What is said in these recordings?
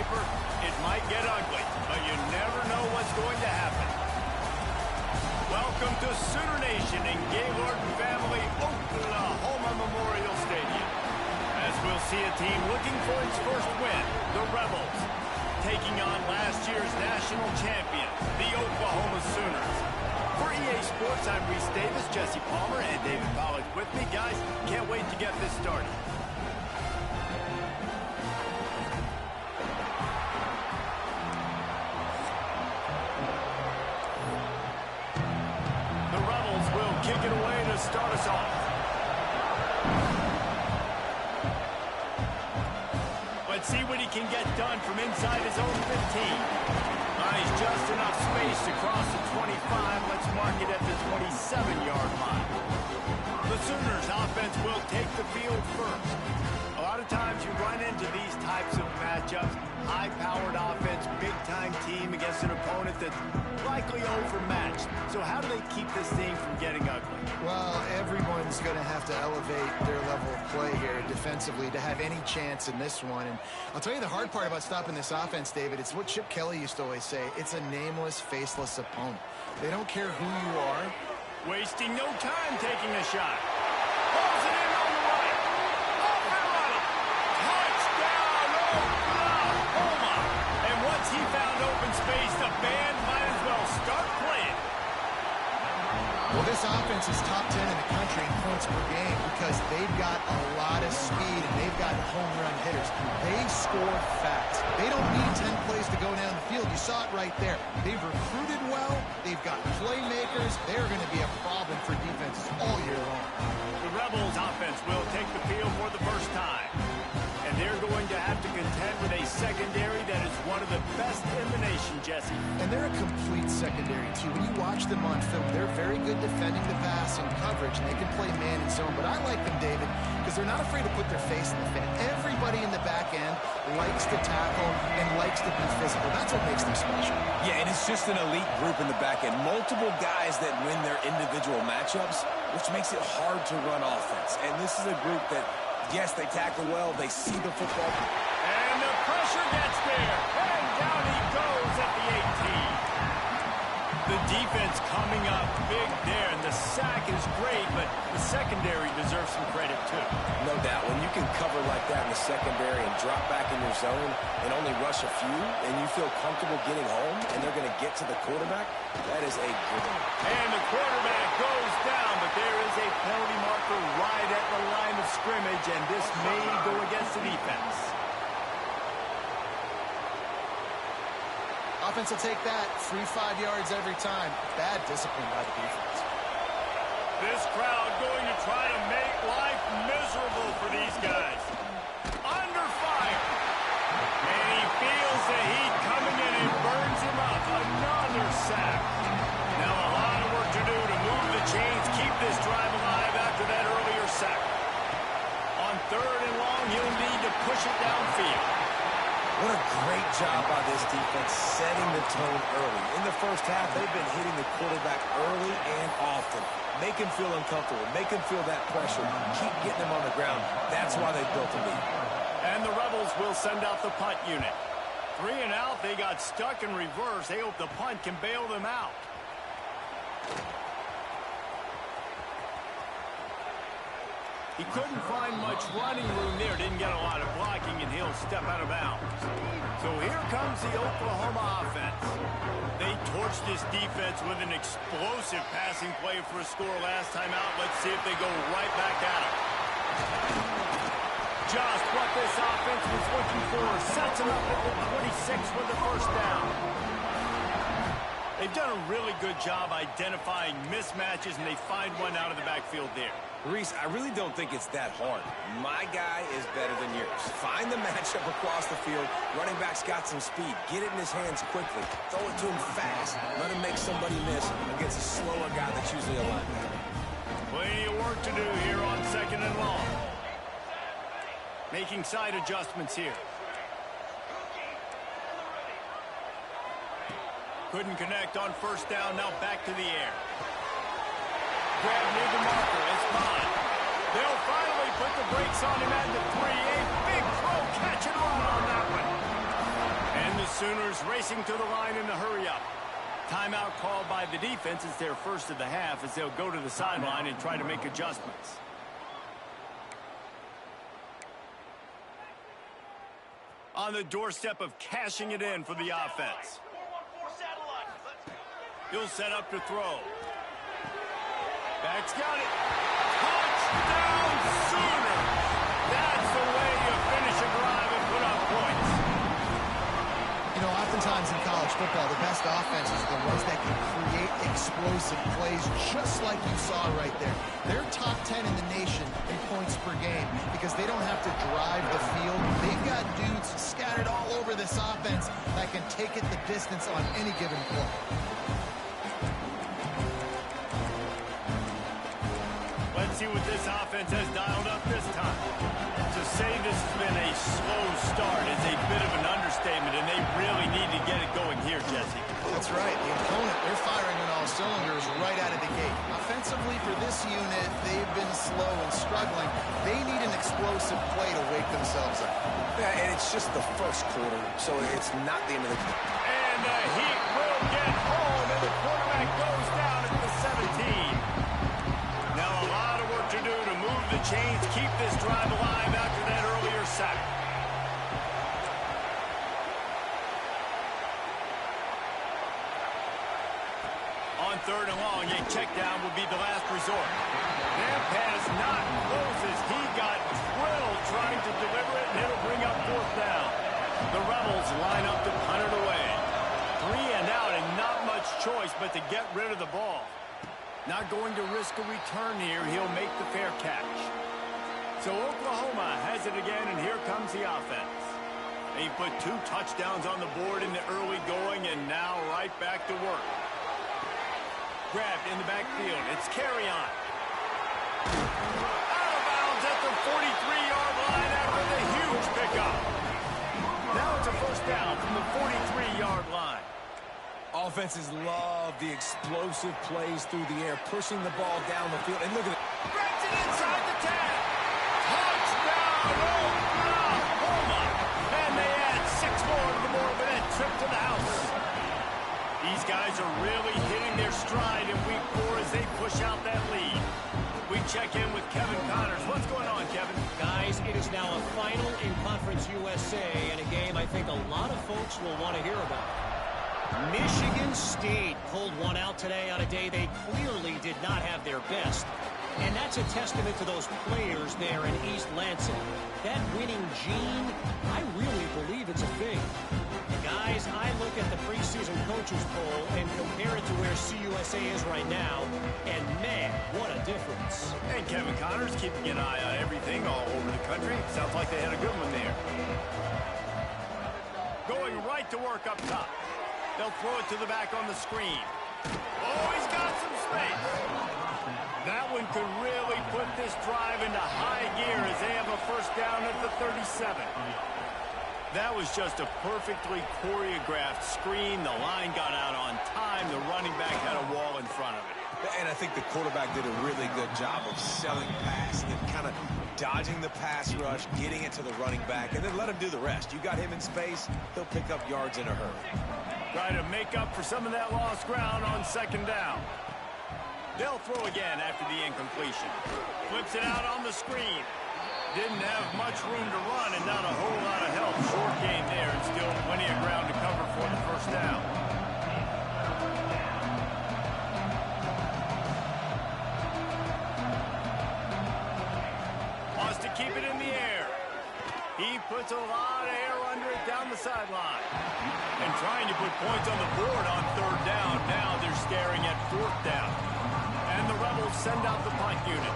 paper, it might get ugly, but you never know what's going to happen. Welcome to Sooner Nation in Gaylord Family Oklahoma Memorial Stadium. As we'll see a team looking for its first win, the Rebels, taking on last year's national champion, the Oklahoma Sooners. For EA Sports, I'm Reese Davis, Jesse Palmer, and David Pollack with me. Guys, can't wait to get this started. The Rebels will kick it away to start us off. Let's see what he can get done from inside his own 15. He's just enough space to cross the 25. Let's mark it at the 27-yard line. The Sooners offense will take the field first. A lot of times you run into these types of matchups. High-powered offense, big-time team against an opponent that's likely overmatched. So how do they keep this thing from getting ugly? Well, everyone's going to have to elevate their level of play here defensively to have any chance in this one. And I'll tell you the hard part about stopping this offense, David, it's what Chip Kelly used to always say. It's a nameless, faceless opponent. They don't care who you are. Wasting no time taking a shot. Pulls it in on the right. Off and running. Touchdown, Oklahoma. And once he found open space, the band might as well start playing. Well, this offense is top 10 in the country in points per game because they've got a lot of speed and they've got home run hitters. They score fast. They don't need 10 plays to go down the field. You saw it right there. They've recruited well. They've got playmakers. They're going to be a problem for defenses all year long. The Rebels offense will take the field for the first time. And they're going to have to contend with a secondary that is one of the best in the nation, Jesse. And they're a complete secondary, too. When you watch them on film, they're very good defending the pass and coverage, and they can play man and zone. But I like them, David, because they're not afraid to put their face in the fan. Everybody in the back end likes to tackle and likes to be physical. That's what makes them special. Yeah, and it's just an elite group in the back end. Multiple guys that win their individual matchups, which makes it hard to run offense. And this is a group that, yes, they tackle well. They see the football. And the pressure gets there. And down he goes at the 18. The defense coming up big there. And the sack is great, but the secondary deserves some credit, too. No doubt. When you can cover like that in the secondary and drop back in your zone and only rush a few, and you feel comfortable getting home, and they're going to get to the quarterback, that is a good one. And the quarterback goes down, but there is a penalty marker right at the line of scrimmage, and this may go against the defense. Offense will take that. 3-5 yards every time. Bad discipline by the defense. This crowd going to try to make life miserable for these guys. Under fire. And he feels the heat coming in and burns him up. Another sack. Now a lot of work to do to move the chains, keep this drive alive after that earlier sack. On 3rd and long, he'll need to push it downfield. What a great job by this defense setting the tone early. In the first half, they've been hitting the quarterback early and often. Make him feel uncomfortable. Make him feel that pressure. Keep getting him on the ground. That's why they built a lead. And the Rebels will send out the punt unit. 3 and out, they got stuck in reverse. They hope the punt can bail them out. He couldn't find much running room there. Didn't get a lot of blocking, and he'll step out of bounds. So here comes the Oklahoma offense. They torched this defense with an explosive passing play for a score last time out. Let's see if they go right back at it. Just what this offense was looking for. Sets him up at the 26 with the first down. They've done a really good job identifying mismatches, and they find one out of the backfield there. Reese, I really don't think it's that hard. My guy is better than yours. Find the matchup across the field. Running back's got some speed. Get it in his hands quickly. Throw it to him fast. Let him make somebody miss against a slower guy that's usually a linebacker. Plenty of work to do here on 2nd and long. Making side adjustments here. Couldn't connect on first down. Now back to the air. Grab near the marker. It's fine. They'll finally put the brakes on him at the 3. A big throw, catch and run on that one. Sooners racing to the line in a hurry-up. Timeout called by the defense. It's their first of the half as they'll go to the sideline and try to make adjustments. On the doorstep of cashing it in for the offense. He'll set up to throw. Back's got it. Touchdown Sooner! That's the way you finish a drive and put up points. You know, oftentimes in college football, the best offenses are the ones that can create explosive plays, just like you saw right there. They're top 10 in the nation in points per game because they don't have to drive the field. They've got dudes scattered all over this offense that can take it the distance on any given play. Let's see what this offense has dialed up this time. To say this has been a slow start is a bit of an understatement, and they really need to get it going here, Jesse. That's right. The opponent, they're firing on all cylinders right out of the gate. Offensively for this unit, they've been slow and struggling. They need an explosive play to wake themselves up. Yeah, and it's just the first quarter, so it's not the end of the game. And the Heat will get home, and the quarterback goes down at the 17. Now a lot of work to do to move the chains, keep this drive alive after that earlier sack. On third and long, a check down will be the last resort. That pass not closes. He got drilled trying to deliver it, and it'll bring up fourth down. The Rebels line up to punt it away. 3 and out, and not much choice but to get rid of the ball. Not going to risk a return here. He'll make the fair catch. So Oklahoma has it again, and here comes the offense. They put 2 touchdowns on the board in the early going, and now right back to work. Grabbed in the backfield. It's carry on. Out of bounds at the 43-yard line after the huge pickup. Now it's a first down from the 43-yard line. Offenses love the explosive plays through the air, pushing the ball down the field. And look at it. Breaks it inside the 10. Touchdown, Oklahoma. And they add 6 more to the board with that trip to the house. These guys are really hitting their stride in week 4 as they push out that lead. We check in with Kevin Connors. What's going on, Kevin? Guys, it is now a final in Conference USA and a game I think a lot of folks will want to hear about. Michigan State pulled one out today on a day they clearly did not have their best. And that's a testament to those players there in East Lansing. That winning gene, I really believe it's a thing. Guys, I look at the preseason coaches poll and compare it to where CUSA is right now, and man, what a difference. And Kevin Connors keeping an eye on everything all over the country. Sounds like they had a good one there. Going right to work up top. They'll throw it to the back on the screen. Oh, he's got some space. That one could really put this drive into high gear as they have a first down at the 37. That was just a perfectly choreographed screen. The line got out on time. The running back had a wall in front of it. And I think the quarterback did a really good job of selling pass and then kind of dodging the pass rush, getting it to the running back, and then let him do the rest. You got him in space, he'll pick up yards in a hurry. Try to make up for some of that lost ground on second down. They'll throw again after the incompletion. Flips it out on the screen. Didn't have much room to run and not a whole lot of help. Short gain there and still plenty of ground to cover for the first down. Wants to keep it in the air. He puts a lot of air under it down the sideline. And trying to put points on the board on third down. Now they're staring at fourth down. And the Rebels send out the punt unit.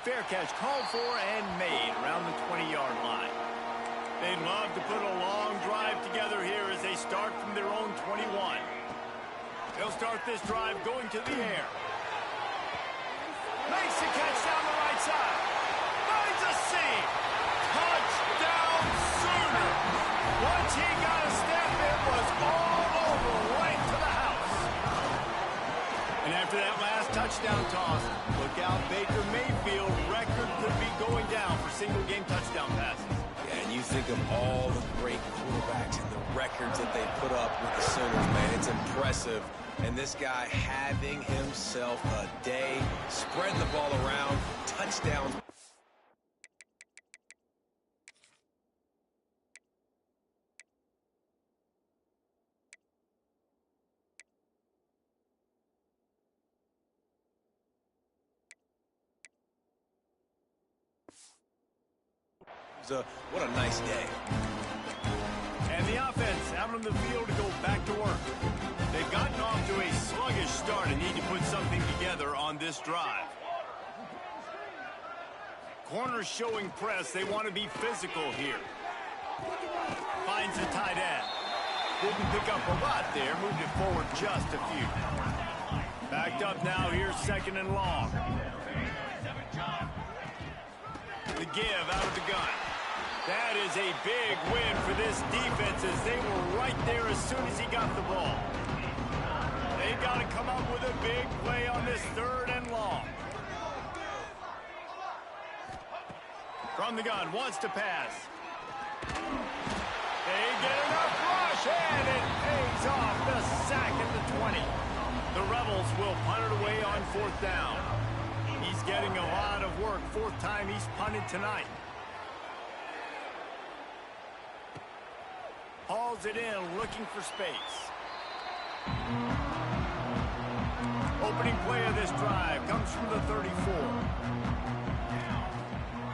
Fair catch called for and made around the 20-yard line. They'd love to put a long drive together here as they start from their own 21. They'll start this drive going to the air. Makes the catch down the right side. Finds a seam. Touchdown Sooner. Once he got a step, it was all over right to the house. And after that last touchdown toss, look out, Baker Mayfield record could be going down for single-game touchdown passes. Yeah, and you think of all the great quarterbacks and the records that they put up with the Sooners, man. It's impressive. And this guy having himself a day, spreading the ball around, touchdowns. What a nice day. And the offense out on the field to go back to work. They've gotten off to a sluggish start and need to put something together on this drive. Corners showing press. They want to be physical here. Finds the tight end. Didn't pick up a lot there. Moved it forward just a few. Backed up now. Here's second and long. The give out of the gun. That is a big win for this defense as they were right there as soon as he got the ball. They've got to come up with a big play on this third and long. From the gun, wants to pass. They get enough rush, and it pays off. The sack at the 20. The Rebels will punt it away on fourth down. He's getting a lot of work. Fourth time he's punted tonight. Hauls it in, looking for space. Opening play of this drive comes from the 34.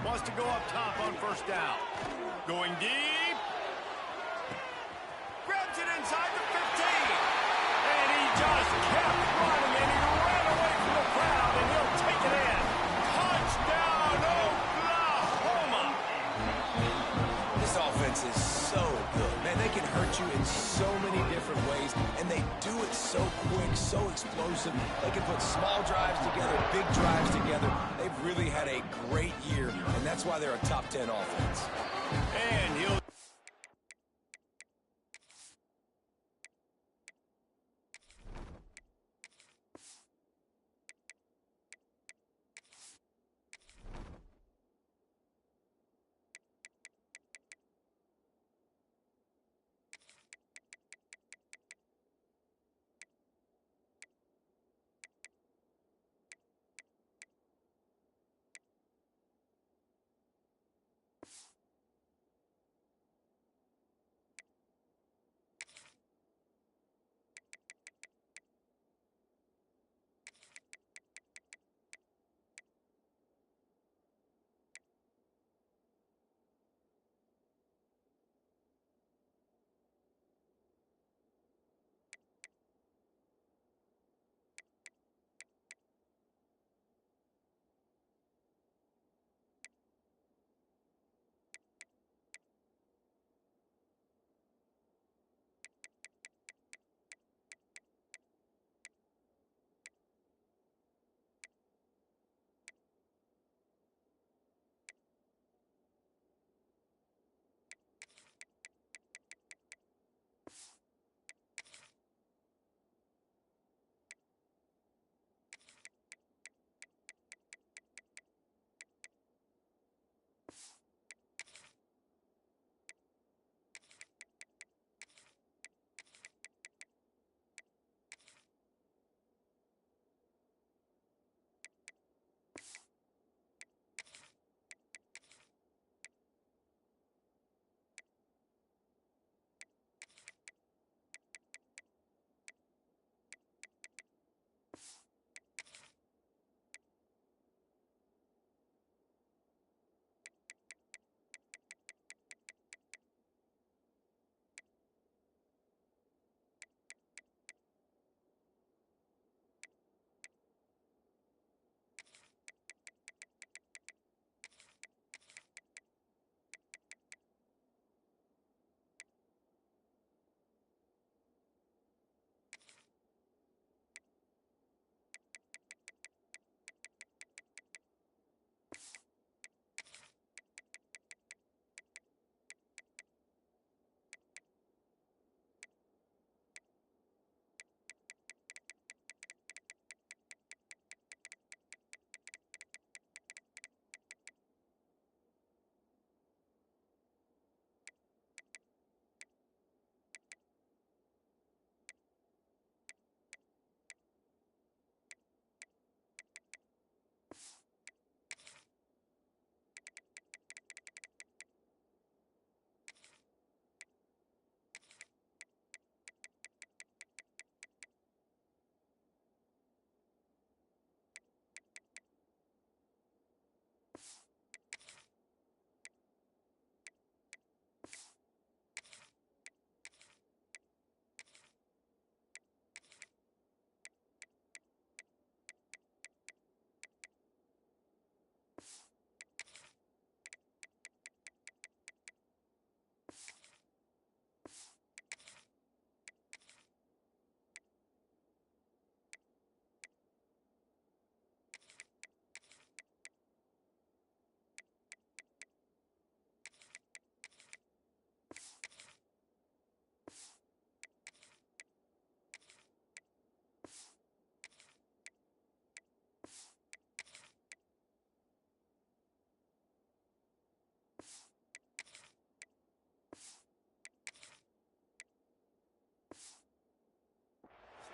Wants to go up top on first down. Going deep. Grabs it inside the 15. And he just kept running, and he ran away from the crowd, and he'll take it in. Touchdown, Oklahoma! This offense is so good. Man, they can hurt you in so many different ways, and they do it so quick, so explosive. They can put small drives together, big drives together. They've really had a great year, and that's why they're a top 10 offense. And he'll...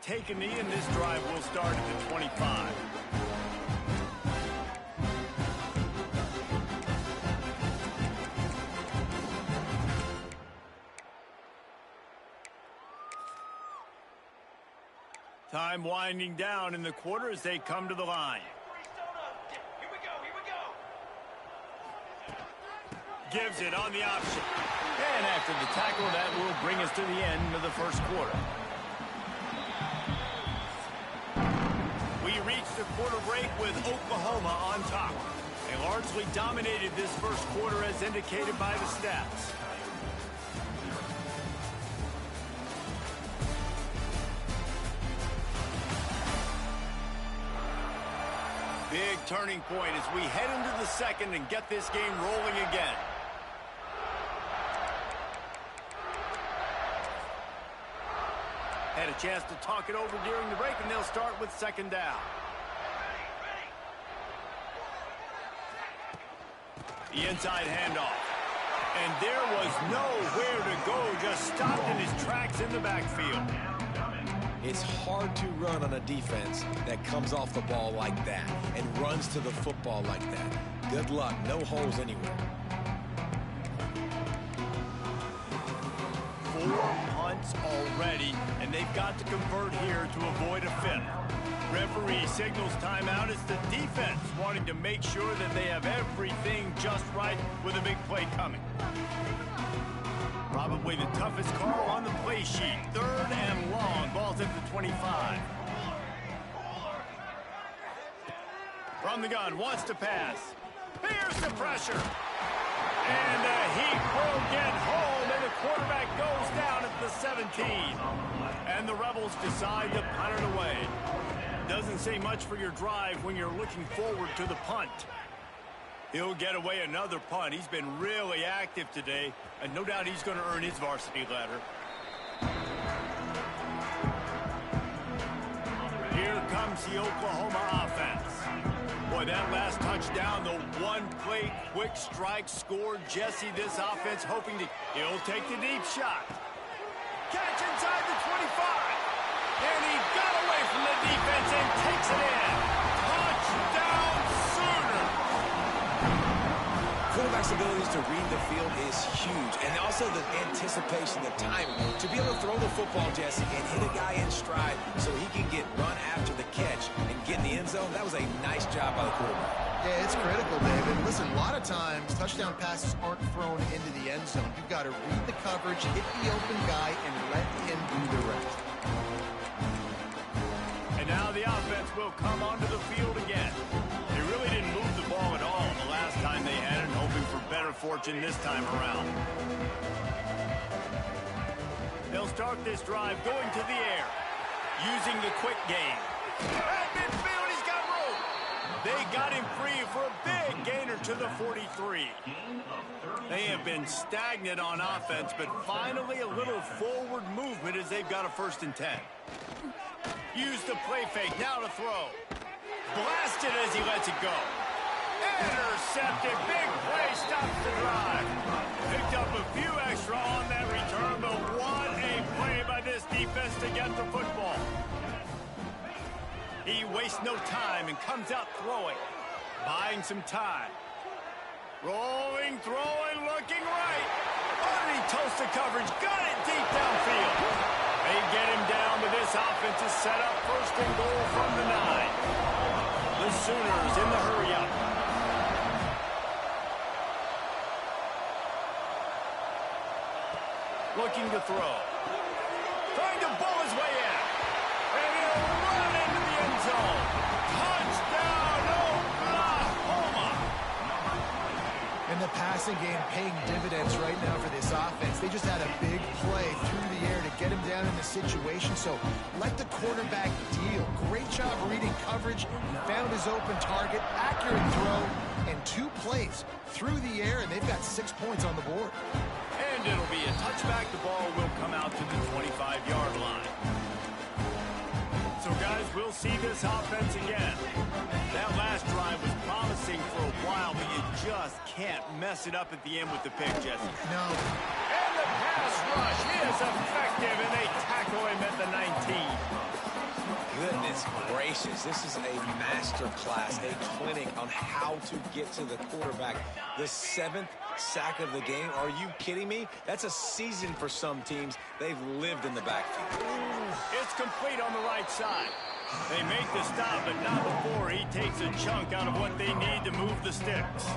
take a knee, and this drive will start at the 25. Time winding down in the quarter as they come to the line. Gives it on the option. And after the tackle, that will bring us to the end of the first quarter. We reached the quarter break with Oklahoma on top. They largely dominated this first quarter as indicated by the stats. Big turning point as we head into the second and get this game rolling again. Had a chance to talk it over during the break, and they'll start with second down. The inside handoff. And there was nowhere to go, just stopped in his tracks in the backfield. It's hard to run on a defense that comes off the ball like that and runs to the football like that. Good luck. No holes anywhere. 4 punts already, and they've got to convert here to avoid a fifth. Referee signals timeout as the defense wanting to make sure that they have everything just right with a big play coming. Probably the toughest call on the play sheet. 3rd and long. Ball's at the 25. From the gun, wants to pass. Here's the pressure. And he will get home, and the quarterback goes down at the 17. And the Rebels decide to punt it away. Doesn't say much for your drive when you're looking forward to the punt. He'll get away another punt. He's been really active today, and no doubt he's going to earn his varsity ladder. Here comes the Oklahoma offense. Boy, that last touchdown, the one-play quick strike scored. Jesse, this offense hoping to... He'll take the deep shot. Catch inside the 25. And he got away from the defense and takes it in. Touchdown Sooner. Quarterback's abilities to read the field is huge, and also the anticipation, the timing. To be able to throw the football, Jesse, and hit a guy in stride so he can get run after the catch and get in the end zone, that was a nice job by the quarterback. Yeah, it's critical, David. Listen, a lot of times, touchdown passes aren't thrown into the end zone. You've got to read the coverage, hit the open guy, and let him do the rest. And now the offense will come onto the field again. They really didn't move the ball at all the last time they had it, hoping for better fortune this time around. They'll start this drive going to the air, using the quick game. At midfield, he's got room. They got him free for a big gainer to the 43. They have been stagnant on offense, but finally a little forward movement as they've got a 1st and 10. Use the play fake, now to throw. Blasted as he lets it go. Intercepted, big play, stops the drive. Picked up a few extra on that return, but what a play by this defense to get the football. He wastes no time and comes out throwing, buying some time. Rolling, throwing, looking right. Underneath toasted coverage, got it deep downfield. They get him down, but this offense is set up 1st and goal from the 9. The Sooners in the hurry-up. Looking to throw. Trying to bull his way in. And he'll run into the end zone. Touchdown, Oklahoma! And the passing game paying dividends right now for this offense. They just had a big play through the air to get him down in the situation. So let the quarterback deal. Great job reading coverage. Found his open target. Accurate throw. And 2 plays through the air, and they've got 6 points on the board. And it'll be a touchback. The ball will come out to the 25-yard line. So, guys, we'll see this offense again. That last drive was promising for a while, but you just can't mess it up at the end with the pick, Jesse. No. And the pass rush is effective, and they tackle him at the 19. Goodness gracious, this is a master class, a clinic on how to get to the quarterback. The 7th sack of the game. Are you kidding me? That's a season for some teams. They've lived in the backfield. It's complete on the right side. They make the stop, but not before he takes a chunk out of what they need to move the sticks.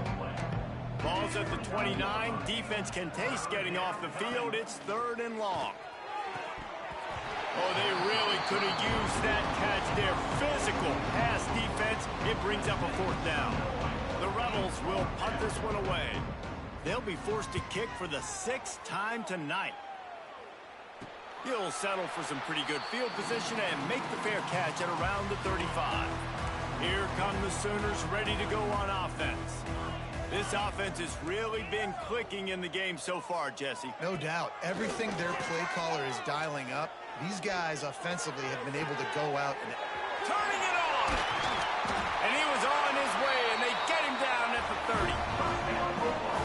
Ball's at the 29. Defense can taste getting off the field. It's 3rd and long. Oh, they really could have used that catch there. Physical pass defense. It brings up a 4th down. The Rebels will punt this one away. They'll be forced to kick for the 6th time tonight. He'll settle for some pretty good field position and make the fair catch at around the 35. Here come the Sooners ready to go on offense. This offense has really been clicking in the game so far, Jesse. No doubt. Everything their play caller is dialing up, these guys offensively have been able to go out and turning it on! And he was on his way, and they get him down at the 30.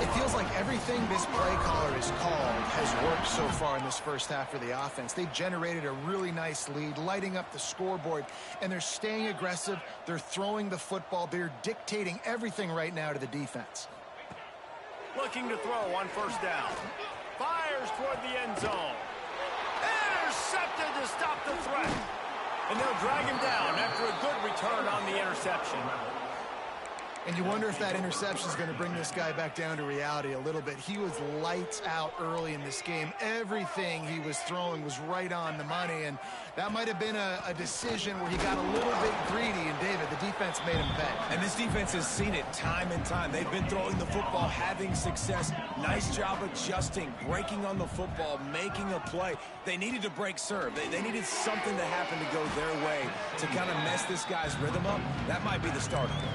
It feels like everything this play caller has called has worked so far in this first half for the offense. They've generated a really nice lead, lighting up the scoreboard, and they're staying aggressive. They're throwing the football. They're dictating everything right now to the defense. Looking to throw on 1st down. Fires toward the end zone. Intercepted to stop the threat. And they'll drag him down after a good return on the interception. And you wonder if that interception is going to bring this guy back down to reality a little bit. He was lights out early in this game. Everything he was throwing was right on the money, and that might have been a decision where he got a little bit greedy, and David, the defense made him pay. And this defense has seen it time and time. They've been throwing the football, having success. Nice job adjusting, breaking on the football, making a play. They needed to break serve. They needed something to happen to go their way to kind of mess this guy's rhythm up. That might be the start of it.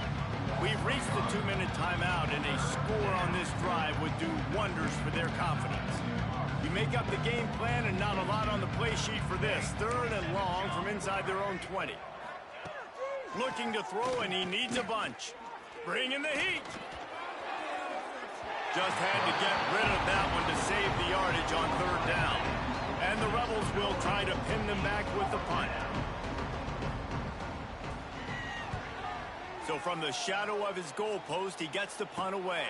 We've reached the 2-minute timeout, and a score on this drive would do wonders for their confidence. You make up the game plan, and not a lot on the play sheet for this. 3rd and long from inside their own 20. Looking to throw, and he needs a bunch. Bring in the heat. Just had to get rid of that one to save the yardage on 3rd down. And the Rebels will try to pin them back with the punt. So from the shadow of his goalpost, he gets the punt away.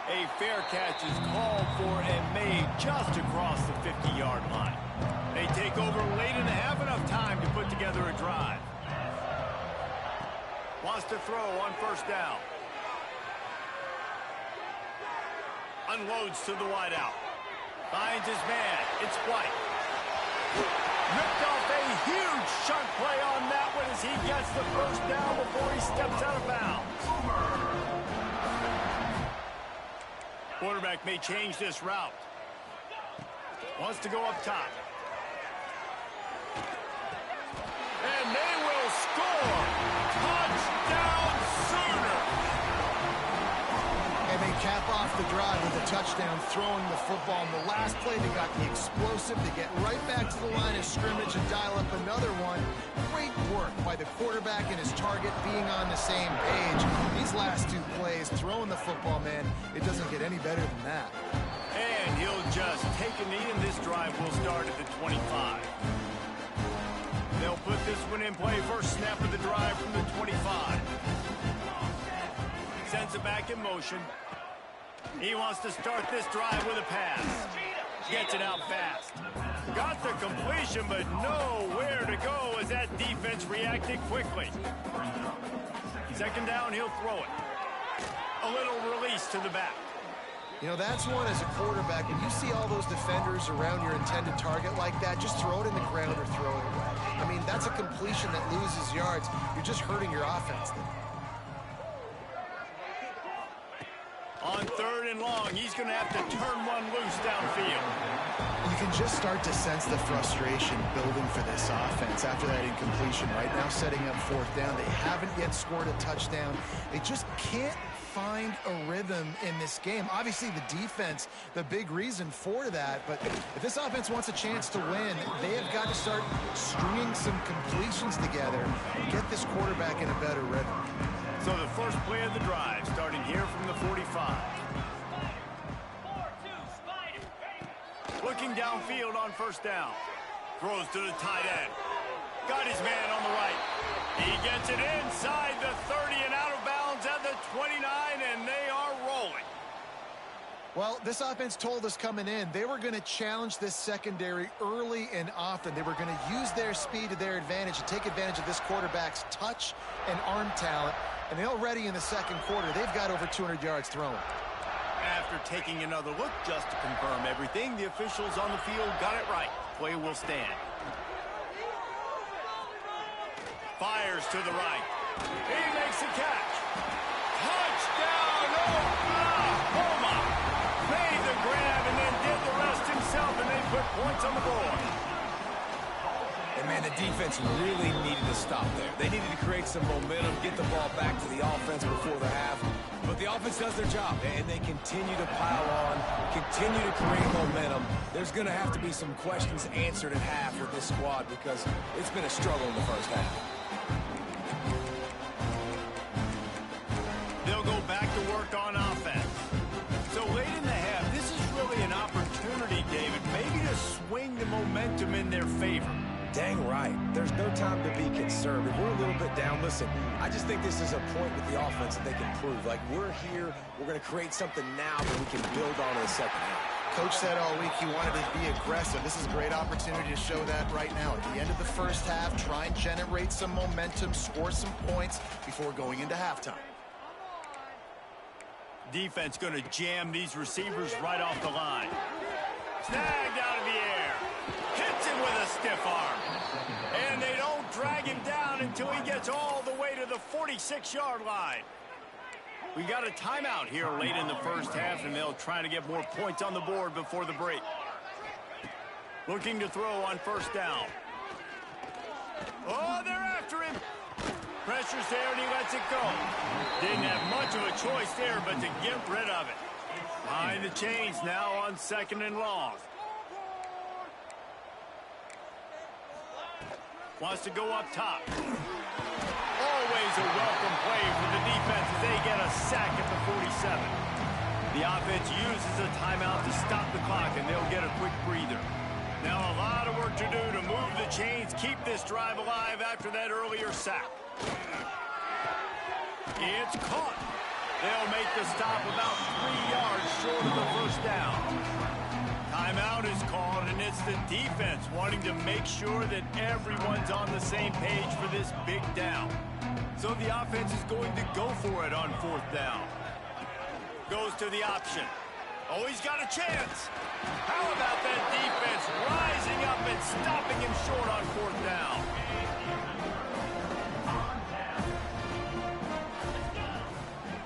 A fair catch is called for and made just across the 50-yard line. They take over late and have enough time to put together a drive. Wants to throw on 1st down. Unloads to the wideout. Finds his man. It's White. Ripped off a huge chunk play on that one as he gets the 1st down before he steps out of bounds. Quarterback may change this route. Wants to go up top. And they will score! Touchdown Sooners! And they cap off the drive with a touchdown, throwing the football. In the last play, they got the explosive to get right back to the line of scrimmage and dial up another one. Great work by the quarterback and his target being on the same page. These last 2 plays, throwing the football, man, it doesn't get any better than that. And he'll just take a knee, and this drive will start at the 25. They'll put this one in play. First snap of the drive from the 25. Sends it back in motion. He wants to start this drive with a pass. Gets it out fast. Got the completion, but nowhere to go as that defense reacted quickly. 2nd down, he'll throw it. A little release to the back. You know, that's one as a quarterback. When you see all those defenders around your intended target like that, just throw it in the ground or throw it away. I mean, that's a completion that loses yards. You're just hurting your offense there. On 3rd and long, he's going to have to turn one loose downfield. You can just start to sense the frustration building for this offense after that incompletion. Right now, setting up 4th down. They haven't yet scored a touchdown. They just can't find a rhythm in this game. Obviously, the defense, the big reason for that. But if this offense wants a chance to win, they have got to start stringing some completions together and get this quarterback in a better rhythm. So the first play of the drive, starting here from the 45. Looking downfield on 1st down. Throws to the tight end. Got his man on the right. He gets it inside the 30 and out of bounds at the 29, and they are rolling. Well, this offense told us coming in they were going to challenge this secondary early and often. They were going to use their speed to their advantage and take advantage of this quarterback's touch and arm talent. And already in the second quarter, they've got over 200 yards thrown. After taking another look just to confirm everything, the officials on the field got it right. Play will stand. Fires to the right. He makes the catch. Touchdown, Oklahoma! Made the grab and then did the rest himself, and they put points on the board. And, man, the defense really needed to stop there. They needed to create some momentum, get the ball back to the offense before the half. But the offense does their job, and they continue to pile on, continue to create momentum. There's going to have to be some questions answered at half with this squad because it's been a struggle in the first half. They'll go back to work on offense. So late in the half, this is really an opportunity, David, maybe to swing the momentum in their favor. Dang right. There's no time to be conservative. We're a little bit down. Listen, I just think this is a point with the offense that they can prove. Like, we're here, we're going to create something now that we can build on in the second half. Coach said all week he wanted to be aggressive. This is a great opportunity to show that right now. At the end of the first half, try and generate some momentum, score some points before going into halftime. Defense going to jam these receivers right off the line. Snagged out of the air. Hits him with a stiff arm. And they don't drag him down until he gets all the way to the 46-yard line. We got a timeout here late in the first half, and they'll try to get more points on the board before the break. Looking to throw on first down. Oh, they're after him. Pressure's there, and he lets it go. Didn't have much of a choice there, but to get rid of it. Behind the chains now on second and long. Wants to go up top. Always a welcome play for the defense as they get a sack at the 47. The offense uses a timeout to stop the clock, and they'll get a quick breather. Now a lot of work to do to move the chains, keep this drive alive after that earlier sack. It's caught. They'll make the stop about 3 yards short of the first down. Timeout is called, and it's the defense wanting to make sure that everyone's on the same page for this big down. So the offense is going to go for it on fourth down. Goes to the option. Oh, he's got a chance. How about that defense rising up and stopping him short on fourth down?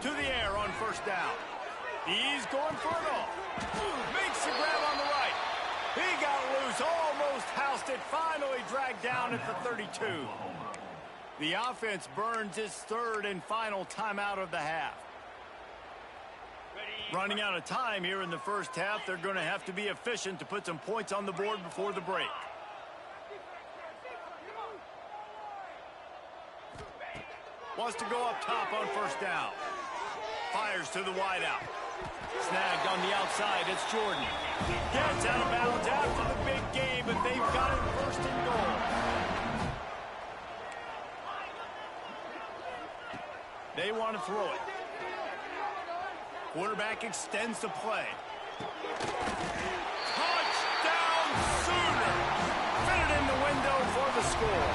To the air on first down. He's going for it all. Makes the grab on the right. He got loose, almost housed it, finally dragged down at the 32. The offense burns its third and final timeout of the half. Running out of time here in the first half, they're going to have to be efficient to put some points on the board before the break. Wants to go up top on first down. Fires to the wideout. Snagged on the outside, it's Jordan. Gets out of bounds after the big game, but they've got it first and goal. They want to throw it. Quarterback extends the play. Touchdown Sooner! Fitted in the window for the score.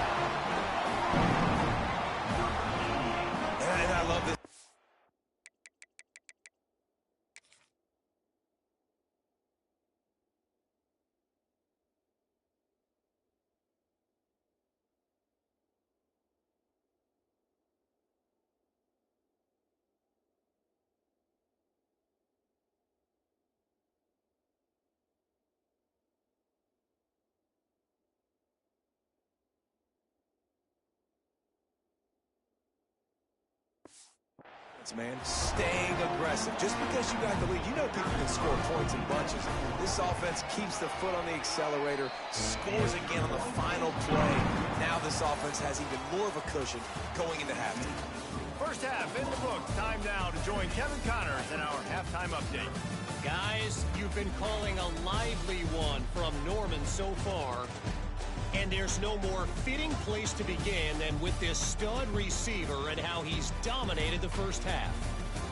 And I love this. Man, staying aggressive. Just because you got the lead, you know people can score points in bunches. This offense keeps the foot on the accelerator, scores again on the final play. Now this offense has even more of a cushion going into halftime. First half in the books. Time now to join Kevin Connors in our halftime update. Guys, you've been calling a lively one from Norman so far. And there's no more fitting place to begin than with this stud receiver and how he's dominated the first half.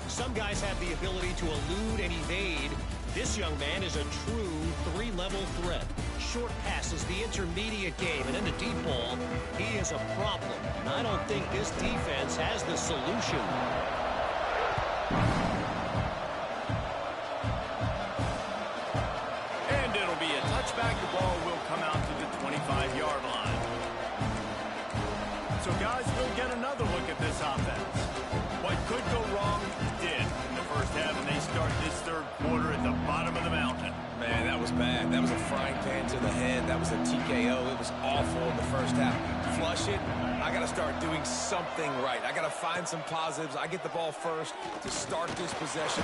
Some guys have the ability to elude and evade. This young man is a true three-level threat. Short passes, the intermediate game, and then the deep ball. He is a problem, and I don't think this defense has the solution. And it'll be a touchback. The ball will come out to the 25-yard line. So, guys, we'll get another look at this offense. What could go wrong did in the first half, and they start this third quarter at the bottom of the mountain. Man, that was bad. That was a frying pan to the head. That was a TKO. It was awful in the first half. Flush it. I got to start doing something right. I got to find some positives. I get the ball first to start this possession.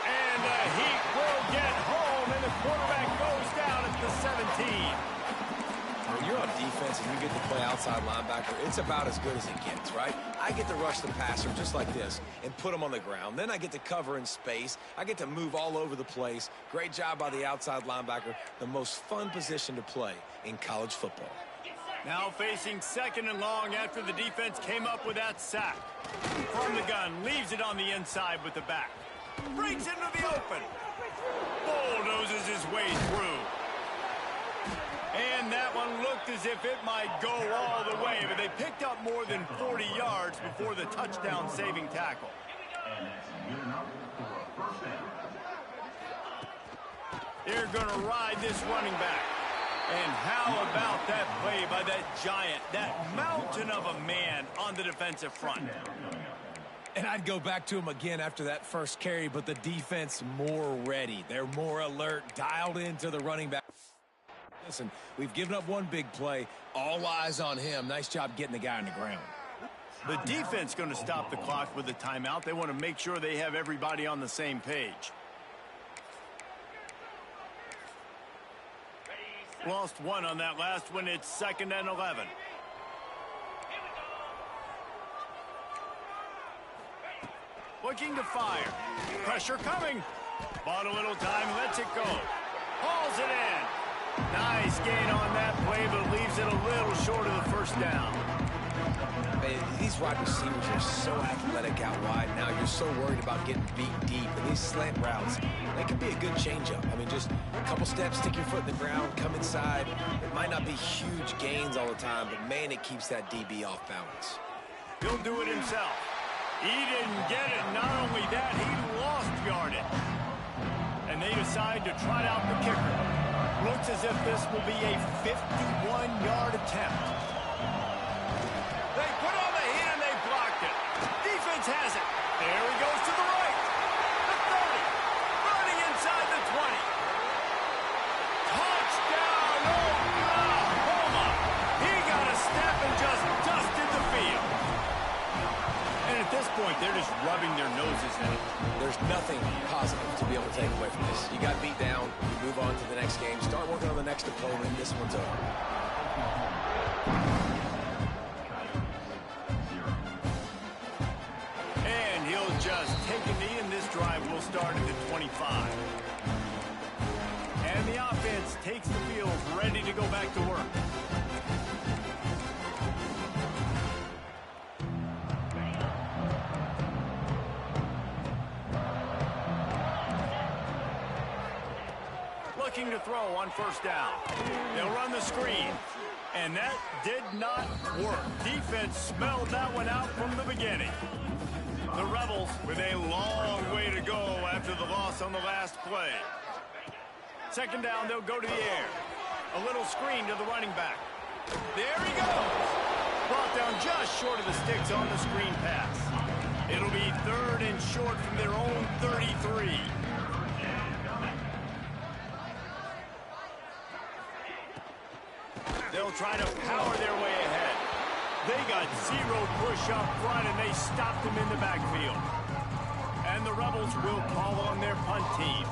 And the Heat will get home, and the quarterback goes down at the 17. When you're on defense and you get to play outside linebacker, it's about as good as it gets, right? I get to rush the passer just like this and put him on the ground. Then I get to cover in space. I get to move all over the place. Great job by the outside linebacker. The most fun position to play in college football. Now facing second and long after the defense came up with that sack. From the gun, leaves it on the inside with the back. Breaks into the open. Bulldozes his way through. And that one looked as if it might go all the way, but they picked up more than 40 yards before the touchdown-saving tackle. They're going to ride this running back. And how about that play by that giant, that mountain of a man on the defensive front? And I'd go back to him again after that first carry, but the defense more ready. They're more alert, dialed into the running back. Listen, we've given up one big play. All eyes on him. Nice job getting the guy on the ground. The defense going to stop the clock with a timeout. They want to make sure they have everybody on the same page. Lost one on that last one. It's 2nd and 11. Looking to fire. Pressure coming. Bought a little time. Lets it go. Hauls it in. Nice gain on that play, but leaves it a little short of the first down. Man, these wide receivers are so athletic out wide now. You're so worried about getting beat deep. And these slant routes, they can be a good changeup. I mean, just a couple steps, stick your foot in the ground, come inside. It might not be huge gains all the time, but, man, it keeps that DB off balance. He'll do it himself. He didn't get it. Not only that, he lost yardage. And they decide to trot out the kicker. Looks as if this will be a 51-yard attempt. They put on the heat and they blocked it. Defense has it. There he goes to the right. The 30. Running inside the 20. Touchdown, Oklahoma. He got a step and just dusted the field. And at this point, they're just rubbing their noses in it. There's nothing positive to be able to take away from this. You got beat down, you move on to the next game, start working on the next opponent. This one's over. And he'll just take a knee, and this drive will start at the 25. And the offense takes the field, ready to go back to work. Looking to throw on first down. They'll run the screen. And that did not work. Defense smelled that one out from the beginning. The Rebels with a long way to go after the loss on the last play. 2nd down, they'll go to the air. A little screen to the running back. There he goes. Brought down just short of the sticks on the screen pass. It'll be 3rd and short from their own 33. They'll try to power their way ahead. They got zero push up front, and they stopped them in the backfield. And the Rebels will call on their punt team.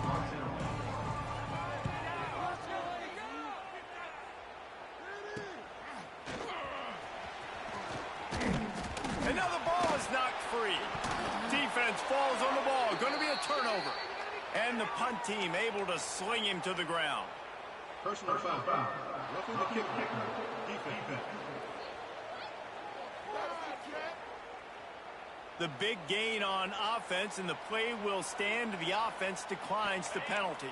And now the ball is knocked free. Defense falls on the ball. Going to be a turnover. And the punt team able to sling him to the ground. Personal foul. Roughing the kick taker. Defense. The big gain on offense, and the play will stand. The offense declines the penalty.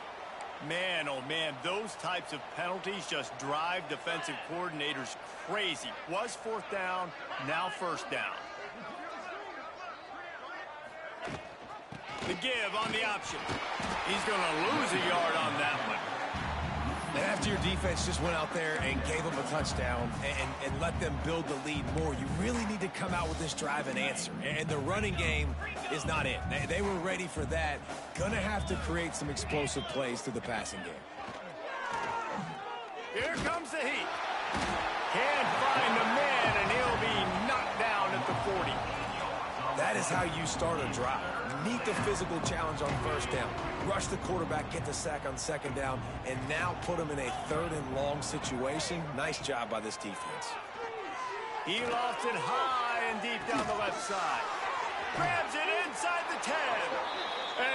Man, oh man, those types of penalties just drive defensive coordinators crazy. Was fourth down, now first down. The give on the option. He's going to lose a yard on that one. And after your defense just went out there and gave them a touchdown and let them build the lead more, you really need to come out with this drive and answer. And the running game is not in. They were ready for that. Going to have to create some explosive plays through the passing game. Here comes the heat. Can't find a man, and he'll be knocked down at the 40. That is how you start a drive. Meet the physical challenge on first down. Rush the quarterback, get the sack on second down, and now put him in a third and long situation. Nice job by this defense. He lost it high and deep down the left side. Grabs it inside the 10.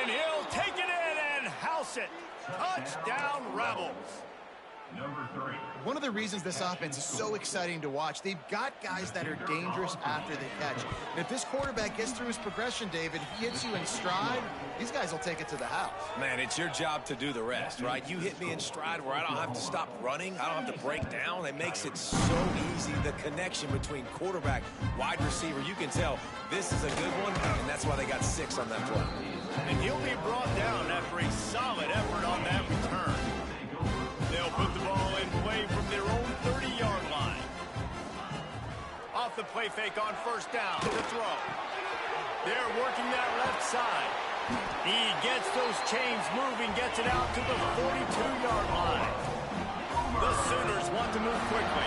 And he'll take it in and house it. Touchdown, Rebels. Number 3. One of the reasons this offense is so exciting to watch, they've got guys that are dangerous after they catch. And if this quarterback gets through his progression, David, if he hits you in stride, these guys will take it to the house. Man, it's your job to do the rest, right? You hit me in stride where I don't have to stop running. I don't have to break down. It makes it so easy. The connection between quarterback, wide receiver, you can tell this is a good one, and that's why they got 6 on that play. And he'll be brought down after a solid effort on that return. They'll put the ball in play from their own 30-yard line. Off the play fake on first down to throw. They're working that left side. He gets those chains moving, gets it out to the 42-yard line. The Sooners want to move quickly.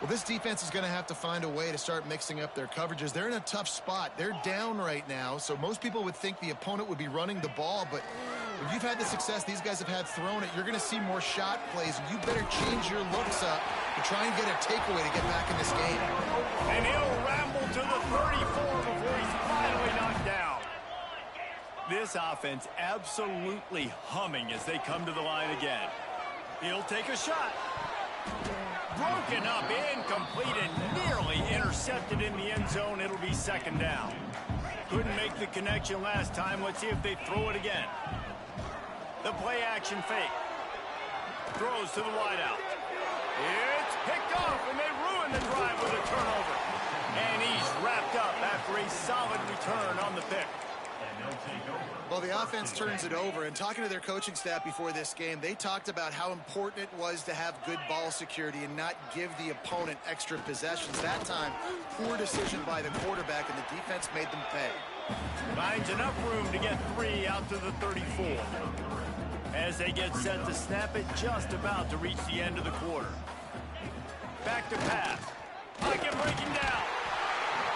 Well, this defense is going to have to find a way to start mixing up their coverages. They're in a tough spot. They're down right now, so most people would think the opponent would be running the ball, but if you've had the success these guys have had throwing it, you're going to see more shot plays. You better change your looks up to try and get a takeaway to get back in this game. And he'll ramble to the 34 before he's finally knocked down. This offense absolutely humming as they come to the line again. He'll take a shot. Broken up, incomplete, and nearly intercepted in the end zone. It'll be second down. Couldn't make the connection last time. Let's see if they throw it again. The play action fake. Throws to the wideout. It's picked off, and they ruin the drive with a turnover. And he's wrapped up after a solid return on the pick. Well, the offense turns it over, and talking to their coaching staff before this game, they talked about how important it was to have good ball security and not give the opponent extra possessions. That time, poor decision by the quarterback, and the defense made them pay. Finds enough room to get 3 out to the 34. As they get set to snap it, just about to reach the end of the quarter. Back to pass. Pocket breaking down.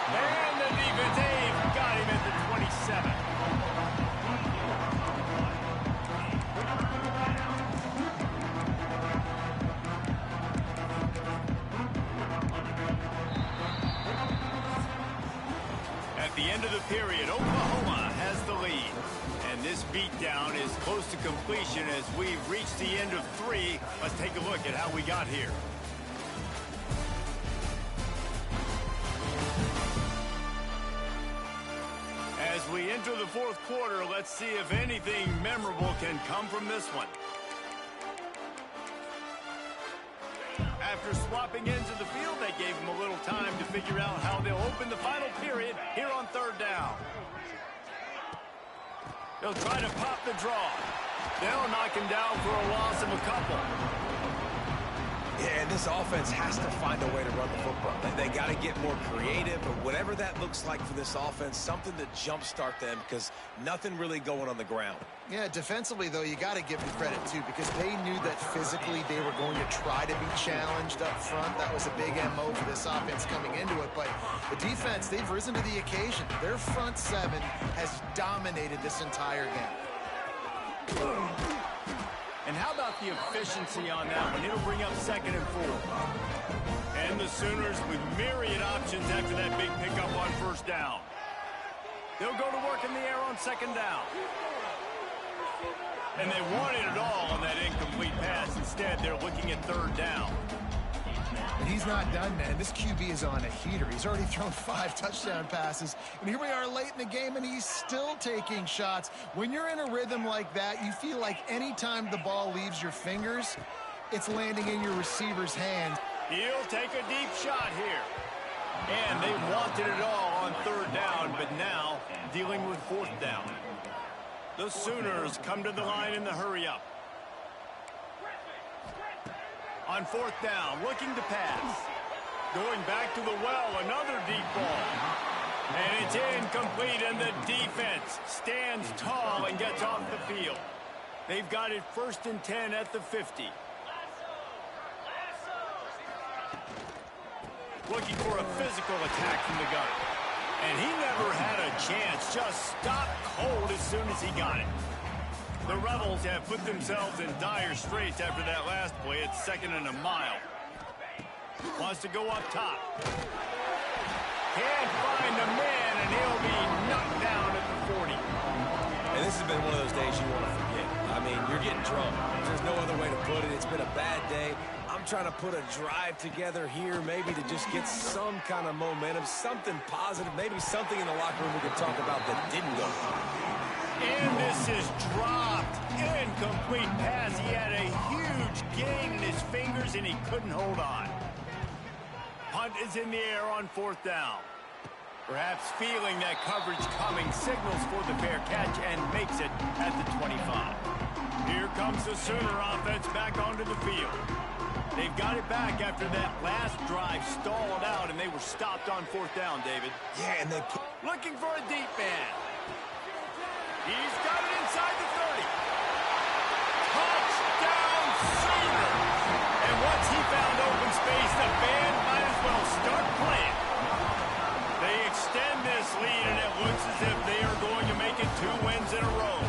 And the defense, they've got him at the 27. At the end of the period, Oklahoma has the lead. And this beatdown is close to completion as we've reached the end of 3. Let's take a look at how we got here. As we enter the fourth quarter, let's see if anything memorable can come from this one. After swapping ends of the field, they gave them a little time to figure out how they'll open the final period here on third down. They'll try to pop the draw. They'll knock him down for a loss of a couple. Yeah, and this offense has to find a way to run the football. They got to get more creative, but whatever that looks like for this offense, something to jumpstart them because nothing really going on the ground. Yeah, defensively, though, you got to give them credit, too, because they knew that physically they were going to try to be challenged up front. That was a big MO for this offense coming into it. But the defense, they've risen to the occasion. Their front 7 has dominated this entire game. And how about the efficiency on that one? It'll bring up second and 4. And the Sooners with myriad options after that big pickup on first down. They'll go to work in the air on second down. And they wanted it all on that incomplete pass. Instead, they're looking at third down. And he's not done, man. This QB is on a heater. He's already thrown 5 touchdown passes. And here we are late in the game, and he's still taking shots. When you're in a rhythm like that, you feel like any time the ball leaves your fingers, it's landing in your receiver's hands. He'll take a deep shot here. And they wanted it all on third down, but now dealing with fourth down. The Sooners come to the line in the hurry-up. On fourth down, looking to pass. Going back to the well, another deep ball. And it's incomplete, and the defense stands tall and gets off the field. They've got it 1st and 10 at the 50. Looking for a physical attack from the gunner. And he never had a chance, just stopped cold as soon as he got it. The Rebels have put themselves in dire straits after that last play. It's 2nd and a mile. Wants to go up top. Can't find the man, and he'll be knocked down at the 40. And this has been one of those days you want to forget. I mean, you're getting drunk. There's no other way to put it. It's been a bad day. I'm trying to put a drive together here, maybe to just get some kind of momentum, something positive, maybe something in the locker room we can talk about that didn't go wrong. And this is dropped. Incomplete pass. He had a huge gain in his fingers, and he couldn't hold on. Punt is in the air on fourth down. Perhaps feeling that coverage coming, signals for the fair catch and makes it at the 25. Here comes the Sooner offense back onto the field. They've got it back after that last drive stalled out, and they were stopped on fourth down, David. Yeah, and they... Looking for a deep man. He's got it inside the 30. Touchdown, Sooners! And once he found open space, the band might as well start playing. They extend this lead, and it looks as if they are going to make it 2 wins in a row.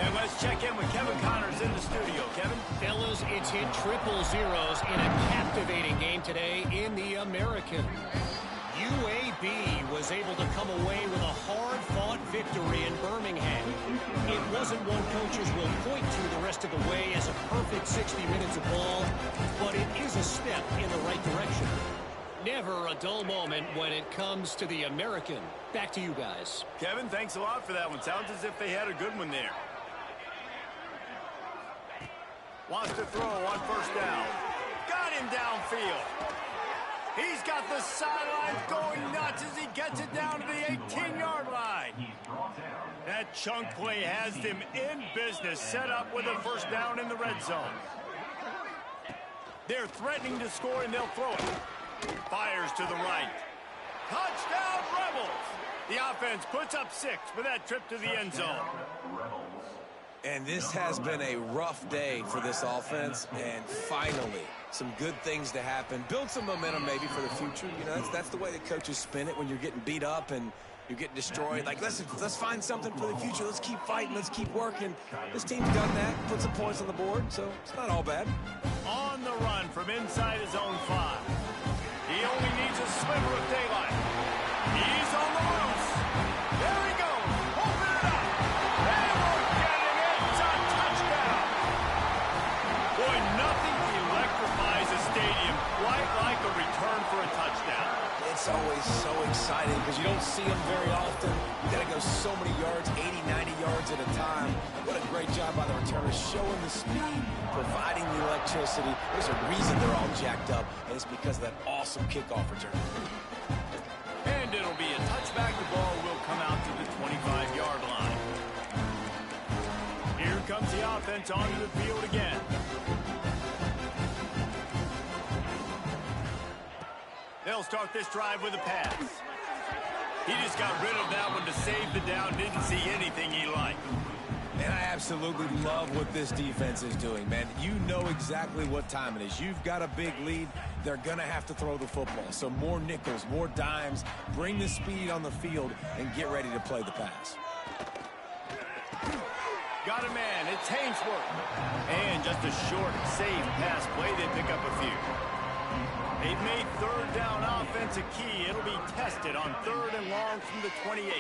And let's check in with Kevin Connors in the studio. Kevin? Fellas, it's hit triple zeros in a captivating game today in the American. UAB was able to come away with a hard-fought victory in Birmingham. It wasn't one coaches will point to the rest of the way as a perfect 60 minutes of ball, but it is a step in the right direction. Never a dull moment when it comes to the American. Back to you guys. Kevin, thanks a lot for that one. Sounds as if they had a good one there. Wants to throw on first down. Got him downfield. He's got the sidelines going nuts as he gets it down to the 18-yard line. That chunk play has them in business, set up with a first down in the red zone. They're threatening to score, and they'll throw it. Fires to the right. Touchdown, Rebels! The offense puts up 6 with that trip to the end zone. And this has been a rough day for this offense, and finally, some good things to happen. Build some momentum maybe for the future. You know, that's the way the coaches spin it when you're getting beat up and you're getting destroyed. Like, let's find something for the future. Let's keep fighting. Let's keep working. This team's done that, put some points on the board, so it's not all bad. On the run from inside his own 5. He only needs a sliver of daylight. He's on the loose. There he goes. Open it up. And we're getting it. It's a touchdown. Boy, nothing electrifies a stadium quite like a return for a touchdown. It's always so exciting because you don't see them very often. You got to go so many yards, 80, 90 yards at a time. What a great job by the returners, showing the speed, providing the electricity. There's a reason they're all jacked up, and it's because of that awesome kickoff return. And it'll be a touchback. The ball will come out to the 25-yard line. Here comes the offense onto the field again. They'll start this drive with a pass. He just got rid of that one to save the down. Didn't see anything he liked. And I absolutely love what this defense is doing, man. You know exactly what time it is. You've got a big lead. They're going to have to throw the football. So more nickels, more dimes. Bring the speed on the field and get ready to play the pass. Got a man. It's Hainsworth. And just a short, safe pass play. They pick up a few. They've made third down offense a key. It'll be tested on 3rd and long from the 28.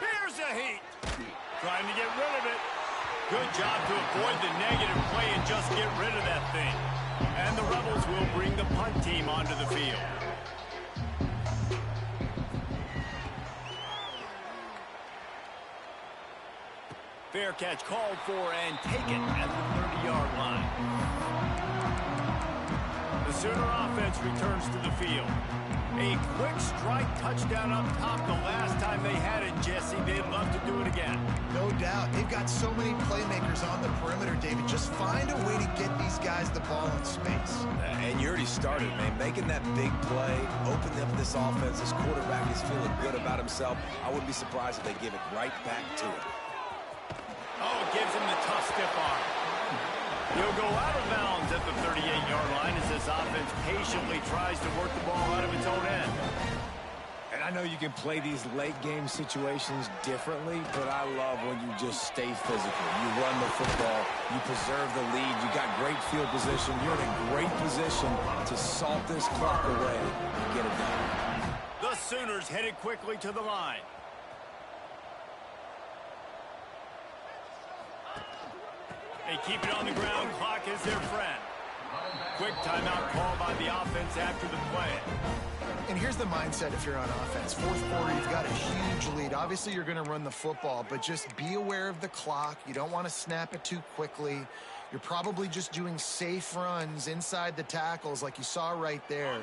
Here's a heat. Trying to get rid of it. Good job to avoid the negative play and just get rid of that thing. And the Rebels will bring the punt team onto the field. Fair catch called for and taken at the 30-yard line. The Sooner offense returns to the field. A quick strike touchdown up top the last time they had it, Jesse. They'd love to do it again. No doubt. They've got so many playmakers on the perimeter, David. Just find a way to get these guys the ball in space. And you already started, man. Making that big play, opening up this offense. This quarterback is feeling good about himself. I wouldn't be surprised if they give it right back to him. Oh, it gives him the tough stiff arm. He'll go out of bounds at the 38-yard line as this offense patiently tries to work the ball out of its own end. And I know you can play these late-game situations differently, but I love when you just stay physical. You run the football, you preserve the lead, you got great field position, you're in a great position to salt this clock away and get it done. The Sooners headed quickly to the line. They keep it on the ground. Clock is their friend. Quick timeout call by the offense after the play. And here's the mindset if you're on offense. Fourth quarter, you've got a huge lead. Obviously, you're going to run the football, but just be aware of the clock. You don't want to snap it too quickly. You're probably just doing safe runs inside the tackles like you saw right there.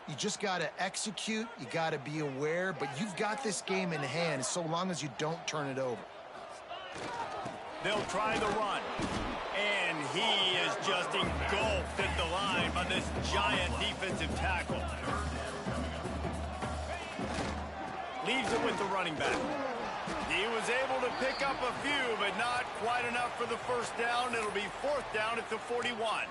You just got to execute. You got to be aware, but you've got this game in hand so long as you don't turn it over. They'll try the run. And he is just engulfed at the line by this giant defensive tackle. Leaves it with the running back. He was able to pick up a few, but not quite enough for the first down. It'll be fourth down at the 41.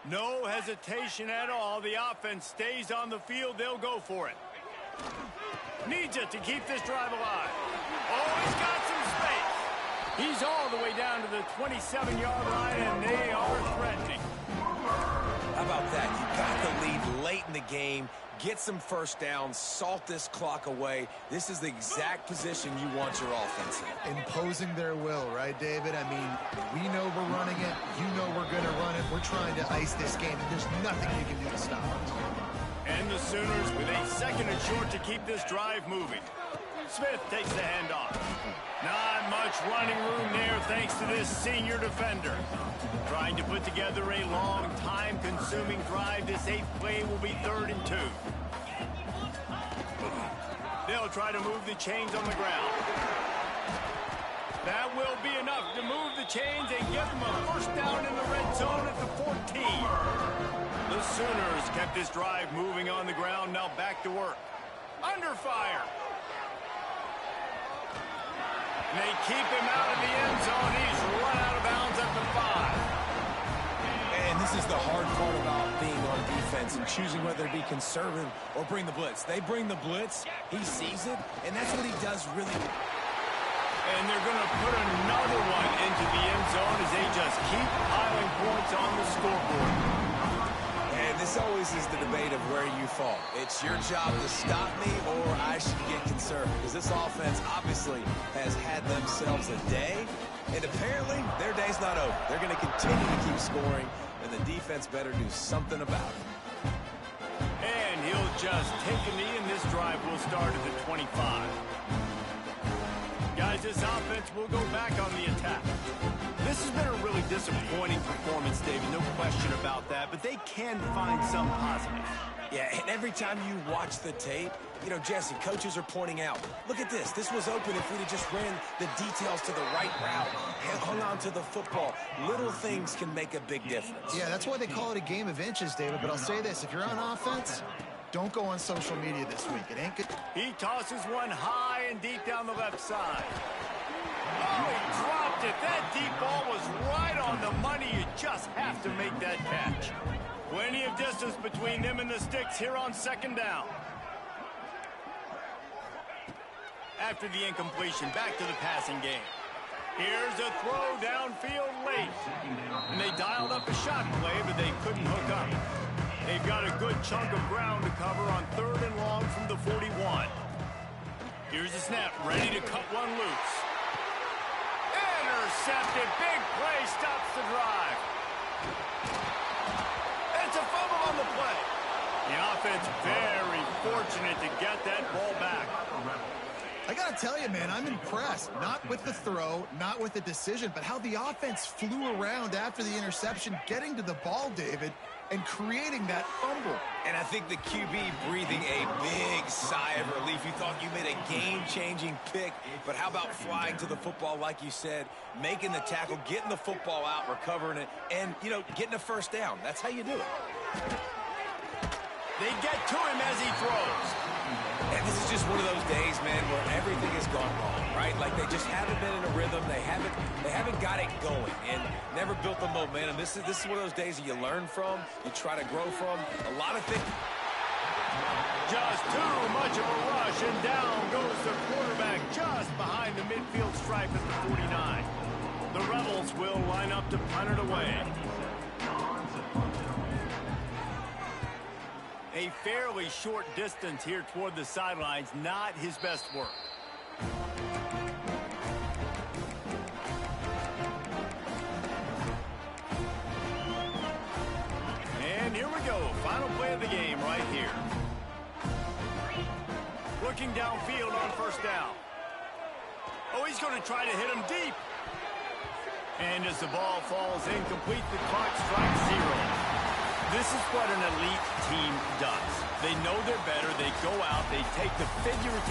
No hesitation at all. The offense stays on the field. They'll go for it. Needs it to keep this drive alive. Oh, he's got some space. He's all the way down to the 27-yard line, and they are threatening. How about that? You got the lead late in the game. Get some first downs. Salt this clock away. This is the exact position you want your offense in. Imposing their will, right, David? I mean, we know we're running it. You know we're going to run it. We're trying to ice this game, and there's nothing you can do to stop us. And the Sooners with a second and short to keep this drive moving. Smith takes the handoff. Not much running room there thanks to this senior defender. Trying to put together a long, time-consuming drive. This eighth play will be 3rd and 2. They'll try to move the chains on the ground. That will be enough to move the chains and give them a first down in the red zone at the 14. The Sooners kept this drive moving on the ground. Now back to work. Under fire. And they keep him out of the end zone. He's run out of bounds at the 5. And this is the hard part about being on defense and choosing whether to be conservative or bring the blitz. They bring the blitz, he sees it, and that's what he does really well. And they're going to put another one into the end zone as they just keep piling points on the scoreboard. And this always is the debate of where you fall. It's your job to stop me or I should get conservative. Because this offense obviously has had themselves a day. And apparently their day's not over. They're going to continue to keep scoring. And the defense better do something about it. And he'll just take a knee, and this drive will start at the 25. Guys, this offense will go back on the attack. This has been a really disappointing performance, David, no question about that, but they can find some positives. Yeah, and every time you watch the tape, you know, Jesse, coaches are pointing out, look at this. This was open if we'd have just ran the details to the right route, hung on to the football. Little things can make a big difference. Yeah, that's why they call it a game of inches, David, but I'll say this. If you're on offense, don't go on social media this week. It ain't good. He tosses one high and deep down the left side. Oh, he dropped it. That deep ball was right on the money. You just have to make that catch. Plenty of distance between them and the sticks here on 2nd down. After the incompletion, back to the passing game. Here's a throw downfield late. And they dialed up a shot play, but they couldn't hook up. They've got a good chunk of ground to cover on 3rd and long from the 41. Here's the snap, ready to cut one loose. intercepted. Big play stops the drive. It's a fumble on the play. The offense very fortunate to get that ball back. I got to tell you, man, I'm impressed. Not with the throw, not with the decision, but how the offense flew around after the interception, getting to the ball, David, and creating that fumble. And I think the QB breathing a big sigh of relief. You thought you made a game-changing pick, but how about flying to the football, like you said, making the tackle, getting the football out, recovering it, and, you know, getting a first down. That's how you do it. They get to him as he throws. And this is just one of those days, man, where everything has gone wrong, right? Like they just haven't been in a rhythm. They haven't got it going and never built the momentum. This is one of those days that you learn from, you try to grow from. A lot of things. Just too much of a rush, and down goes the quarterback just behind the midfield stripe at the 49. The Rebels will line up to punt it away. A fairly short distance here toward the sidelines, not his best work. And here we go, final play of the game right here. Looking downfield on first down. Oh, he's going to try to hit him deep. And as the ball falls incomplete, the clock strikes 0. This is what an elite team does. They know they're better. They go out. They take the figurative